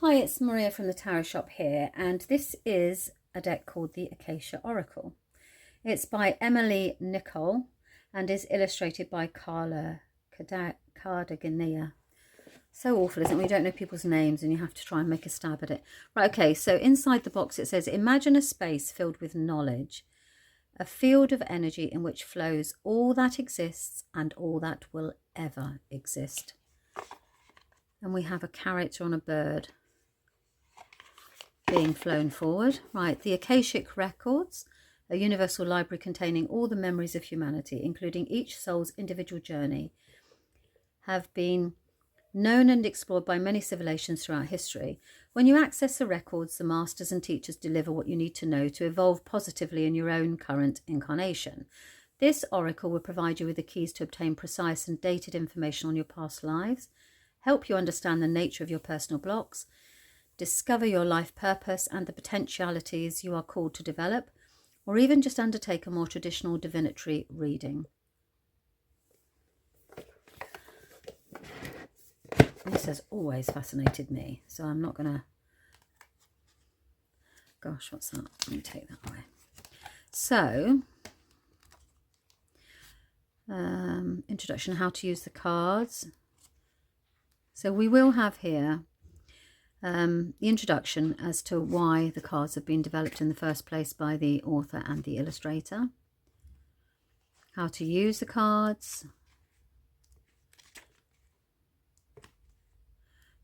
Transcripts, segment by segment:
Hi, it's Maria from the Tarot Shop here, and this is a deck called the Akasha Oracle. It's by Nicolle and is illustrated by Carla, Cartagena. So awful, isn't it? We don't know people's names and you have to try and make a stab at it. Right, okay, so inside the box it says, imagine a space filled with knowledge, a field of energy in which flows all that exists and all that will ever exist. And we have a character on a bird being flown forward. Right, the Akashic Records, a universal library containing all the memories of humanity, including each soul's individual journey, have been known and explored by many civilizations throughout history. When you access the records, the masters and teachers deliver what you need to know to evolve positively in your own current incarnation. This oracle will provide you with the keys to obtain precise and dated information on your past lives, help you understand the nature of your personal blocks, discover your life purpose and the potentialities you are called to develop, or even just undertake a more traditional divinatory reading. This has always fascinated me, so I'm not going to... Gosh, what's that? Let me take that away. So, introduction, how to use the cards. So we will have here the introduction as to why the cards have been developed in the first place by the author and the illustrator, how to use the cards,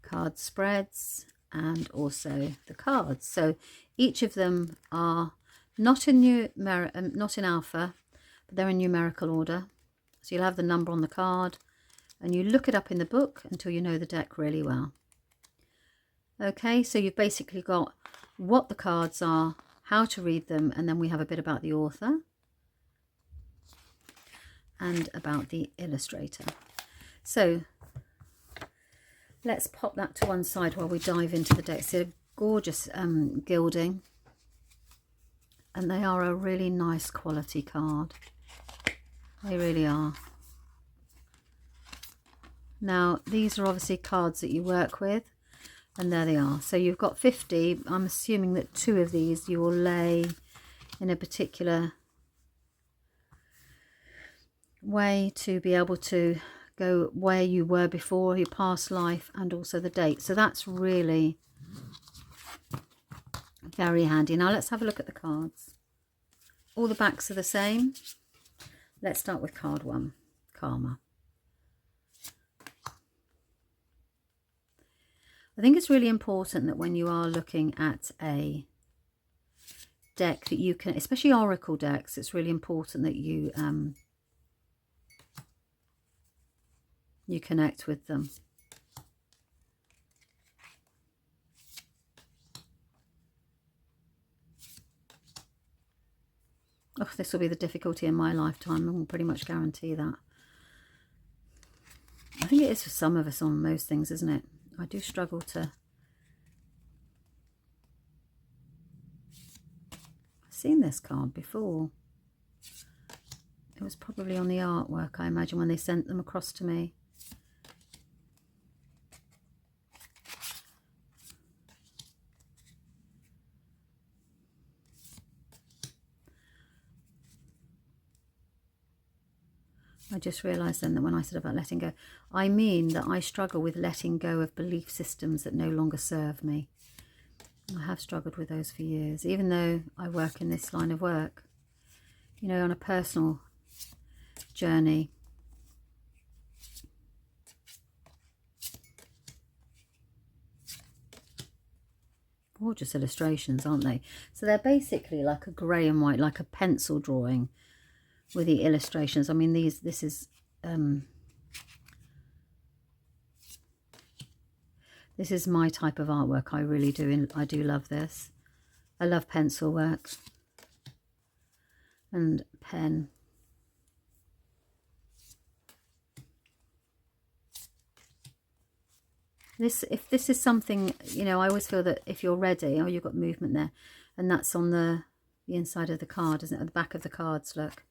card spreads, and also the cards. So each of them are not in alpha, but they're in numerical order. So you'll have the number on the card and you look it up in the book until you know the deck really well. Okay, so you've basically got what the cards are, how to read them, and then we have a bit about the author and about the illustrator. So let's pop that to one side while we dive into the deck. So gorgeous gilding, and they are a really nice quality card. They really are. Now, these are obviously cards that you work with. And there they are. So you've got 50. I'm assuming that 2 of these you will lay in a particular way to be able to go where you were before, your past life, and also the date. So that's really very handy. Now let's have a look at the cards. All the backs are the same. Let's start with card 1, Karma. I think it's really important that when you are looking at a deck that you can, especially oracle decks, it's really important that you you connect with them. Oh, this will be the difficulty in my lifetime. I will pretty much guarantee that. I think it is for some of us on most things, isn't it? I do struggle to... I've seen this card before. It was probably on the artwork, I imagine, when they sent them across to me. I just realised then that when I said about letting go, I mean that I struggle with letting go of belief systems that no longer serve me. I have struggled with those for years, even though I work in this line of work. You know, on a personal journey. Gorgeous illustrations, aren't they? So they're basically like a grey and white, like a pencil drawing, with the illustrations. I mean, this is my type of artwork. I really do. I do love this. I love pencil work and pen. If this is something, you know, I always feel that if you're ready, oh, you've got movement there, and that's on the inside of the card, isn't it? At the back of the cards, look.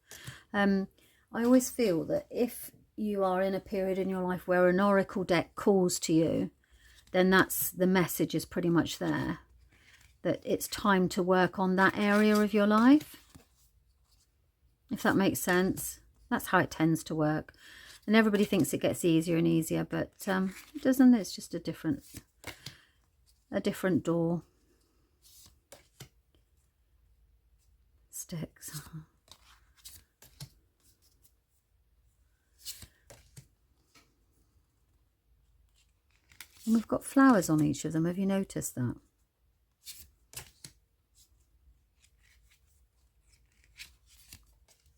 I always feel that if you are in a period in your life where an oracle deck calls to you, then that's the message is pretty much there, that it's time to work on that area of your life, if that makes sense. That's how it tends to work. And everybody thinks it gets easier and easier, but it doesn't. It's just a different door. Sticks. And we've got flowers on each of them. Have you noticed that?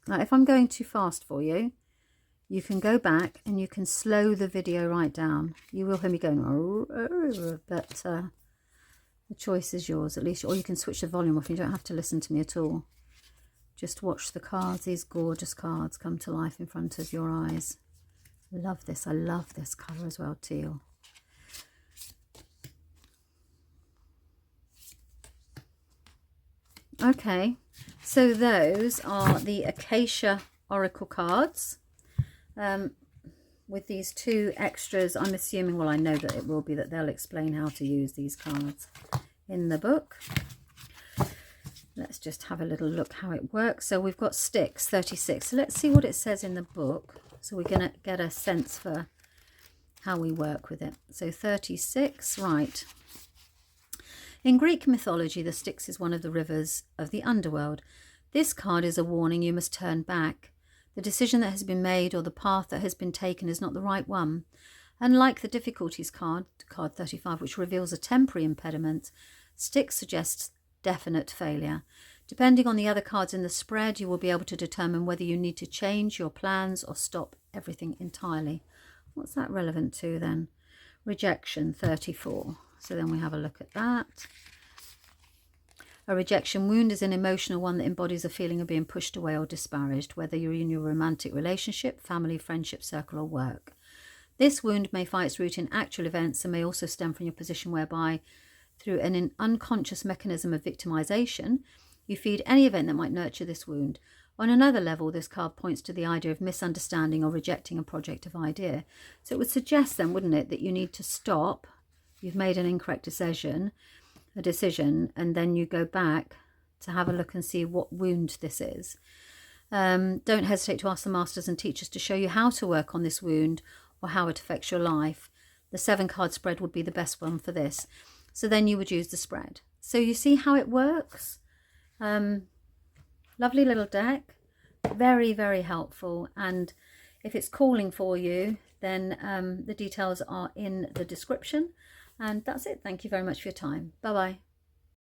Now, if I'm going too fast for you, you can go back and you can slow the video right down. You will hear me going, but the choice is yours, at least. Or you can switch the volume off. You don't have to listen to me at all. Just watch the cards, these gorgeous cards, come to life in front of your eyes. Love this. I love this colour as well, teal. Okay, so those are the Akasha Oracle cards. With these two extras, I'm assuming, well, I know that it will be that they'll explain how to use these cards in the book. Let's just have a little look how it works. So we've got sticks, 36. So let's see what it says in the book. So we're going to get a sense for how we work with it. So 36, right. In Greek mythology, the Styx is one of the rivers of the underworld. This card is a warning you must turn back. The decision that has been made or the path that has been taken is not the right one. Unlike the difficulties card, card 35, which reveals a temporary impediment, Styx suggests definite failure. Depending on the other cards in the spread, you will be able to determine whether you need to change your plans or stop everything entirely. What's that relevant to then? Rejection, 34. So then we have a look at that. A rejection wound is an emotional one that embodies a feeling of being pushed away or disparaged, whether you're in your romantic relationship, family, friendship, circle, or work. This wound may find its root in actual events and may also stem from your position whereby, through an unconscious mechanism of victimization, you feed any event that might nurture this wound. On another level, this card points to the idea of misunderstanding or rejecting a projective idea. So it would suggest then, wouldn't it, that you need to stop. You've made an incorrect decision, and then you go back to have a look and see what wound this is. Don't hesitate to ask the masters and teachers to show you how to work on this wound or how it affects your life. The 7-card spread would be the best one for this. So then you would use the spread. So you see how it works. Lovely little deck. Very, very helpful. And if it's calling for you, then the details are in the description. And that's it. Thank you very much for your time. Bye-bye.